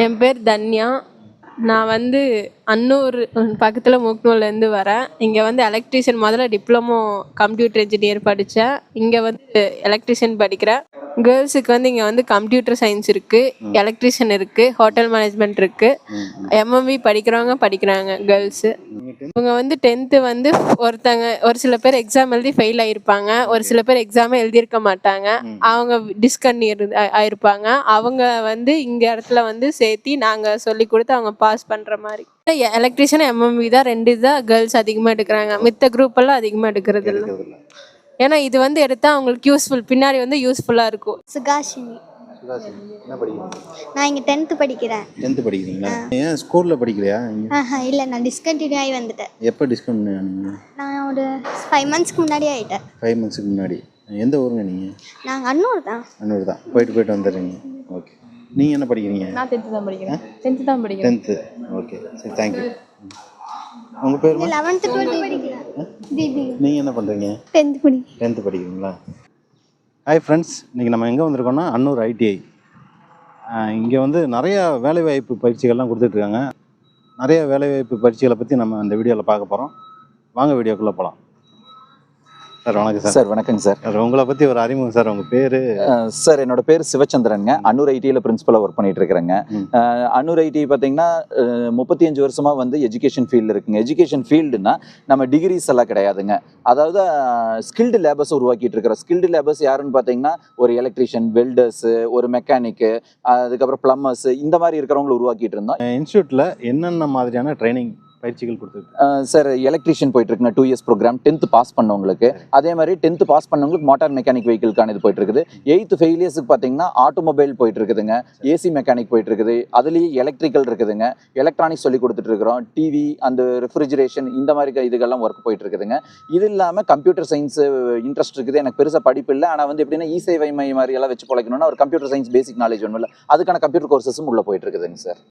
என் பேர் தன்யா. நான் வந்து அன்னூர் பக்கத்தில் மூக்னூர்லேருந்து வரேன். இங்கே வந்து எலக்ட்ரீஷியன் முதல்ல டிப்ளமோ கம்ப்யூட்டர் இன்ஜினியர் படித்தேன். இங்கே வந்து எலக்ட்ரீஷியன் படிக்கிறேன். கேர்ள்ஸுக்கு வந்து இங்கே வந்து கம்ப்யூட்டர் சயின்ஸ் இருக்குது, எலக்ட்ரீஷியன் இருக்குது, ஹோட்டல் மேனேஜ்மெண்ட் இருக்குது, எம்எம்வி படிக்கிறவங்க படிக்கிறாங்க கேர்ள்ஸு. இவங்க வந்து 10th வந்து ஒரு சில பேர் எக்ஸாம் எழுதி ஃபெயில் ஆகிருப்பாங்க, ஒரு சில பேர் எக்ஸாமே எழுதியிருக்க மாட்டாங்க, அவங்க டிஸ்கன்டினியூ ஆயிருப்பாங்க. அவங்க வந்து இங்கே இடத்துல வந்து சேர்த்தி நாங்கள் சொல்லி கொடுத்து அவங்க பாஸ் பண்ணுற மாதிரி. எலக்ட்ரிஷியன் எம்எம்வி தான் 2 தான் கேர்ள்ஸ் அதிகமாக எடுக்கிறாங்க. மித்த குரூப் எல்லாம் அதிகமாக எடுக்கிறது இல்லை. ஏன்னா இது வந்து எடுத்தால் அவங்களுக்கு யூஸ்ஃபுல், பின்னாடி வந்து யூஸ்ஃபுல்லாக இருக்கும். சுகாஷினி. என்ன படிக்கிறீங்க? நான் இங்கே 10th படிக்கிறேன். 10th படிக்கிறீங்களா? ஏன் ஸ்கூலில் படிக்கலையா? இல்லை, நான் டிஸ்கண்டினியூ ஆகி வந்துட்டேன். எப்போ டிஸ்கண்டினியூ ஆனீங்க? நான் ஒரு 5 monthsக்கு முன்னாடி ஆகிட்டேன். 5 monthsக்கு முன்னாடி. எந்த ஊருங்க நீங்கள்? நாங்கள் அன்னூர் தான். அன்னூர் தான். போயிட்டு வந்துடுறீங்க. ஓகே. நீங்கள் என்ன படிக்கிறீங்க? நான் 10th தான் படிக்கிறேன். 10th தான் படிக்கிறேன். 10th. ஓகே, சரி, தேங்க்யூ. உங்கள் பேர்? 11th 12th படிக்கிறேன். தீபி. நீங்கள் என்ன பண்ணுறீங்க? 10th படிக்கிறேன். 10th படிக்கிறீங்களா? ஹாய் ஃப்ரெண்ட்ஸ், இன்றைக்கி நம்ம எங்கே வந்திருக்கோம்னா அன்னூர் ஐடிஐ. இங்கே வந்து நிறையா வேலைவாய்ப்பு பயிற்சிகள்லாம் கொடுத்துட்ருக்காங்க. நிறைய வேலைவாய்ப்பு பயிற்சிகளை பற்றி நம்ம இந்த வீடியோவில் பார்க்க போகிறோம். வாங்க வீடியோக்குள்ளே போகலாம். சார் வணக்கம் சார். சார் வணக்கங்க சார். சார் உங்களை பற்றி ஒரு அறிமுகம் சார். உங்கள் பேர்? சார் என்னோட பேர் சிவச்சந்திரனுங்க. அன்னூர் ஐடியில் பிரின்சிபலாக ஒர்க் பண்ணிட்டு இருக்கிறேங்க. அன்னூர் ஐடி பார்த்தீங்கன்னா 35 வருஷமாக வந்து எஜுகேஷன் ஃபீல்டு இருக்குங்க. எஜுகேஷன் ஃபீல்டுனா நம்ம டிகிரிஸ் எல்லாம் கிடையாதுங்க. அதாவது ஸ்கில்டு லேபர்ஸ் உருவாக்கிட்டு இருக்கிறோம். ஸ்கில்டு லேபர்ஸ் யாருன்னு பார்த்தீங்கன்னா ஒரு எலக்ட்ரீஷியன், வெல்டர்ஸு, ஒரு மெக்கானிக்கு, அதுக்கப்புறம் பிளம்பர்ஸு, இந்த மாதிரி இருக்கிறவங்களை உருவாக்கிட்டு இருந்தோம். இன்ஸ்டியூட்டில் என்னென்ன மாதிரியான ட்ரைனிங் பயிற்சிகள் கொடுத்துருக்கு? சார் எலக்ட்ரீஷியன் போயிட்டு இருக்குங்க, 2 years ப்ரோக்ராம். 10th பாஸ் பண்ணவங்களுக்கு, அதே மாதிரி 10th பாஸ் பண்ணவங்களுக்கு மோட்டார் மெக்கானிக் வெஹிக்கிள்கான இது போயிட்டு இருக்குது. 8th ஃபெயிலியர்ஸுக்கு பார்த்தீங்கன்னா ஆட்டோமொபைல் போயிட்டு இருக்குதுங்க, ஏசி மெக்கானிக் போயிட்டு இருக்குது, அதுலேயே எலக்ட்ரிக்கல் இருக்குதுங்க, எலக்ட்ரானிக்ஸ் சொல்லி கொடுத்துட்டு இருக்கிறோம், டிவி, அந்த ரெஃப்ரிஜரேஷன், இந்த மாதிரி இதுக்கெல்லாம் ஒர்க் போயிட்டு இருக்குதுங்க. இது இல்லாமல் கம்ப்யூட்டர் சயின்ஸ் இன்ட்ரெஸ்ட் இருக்குது. எனக்கு பெருசாக படிப்பு இல்லை, ஆனால் வந்து எப்படின்னா இசேவை மை மாதிரி எல்லாம் வச்சு பழக்கணும்னா ஒரு கம்ப்யூட்டர் சயின்ஸ் பேசிக் நாலேஜ் ஒன்றும் இல்லை, அதுக்கான கம்ப்யூட்டர் கோர்சஸும் உள்ளே போயிட்டு இருக்குதுங்க சார்.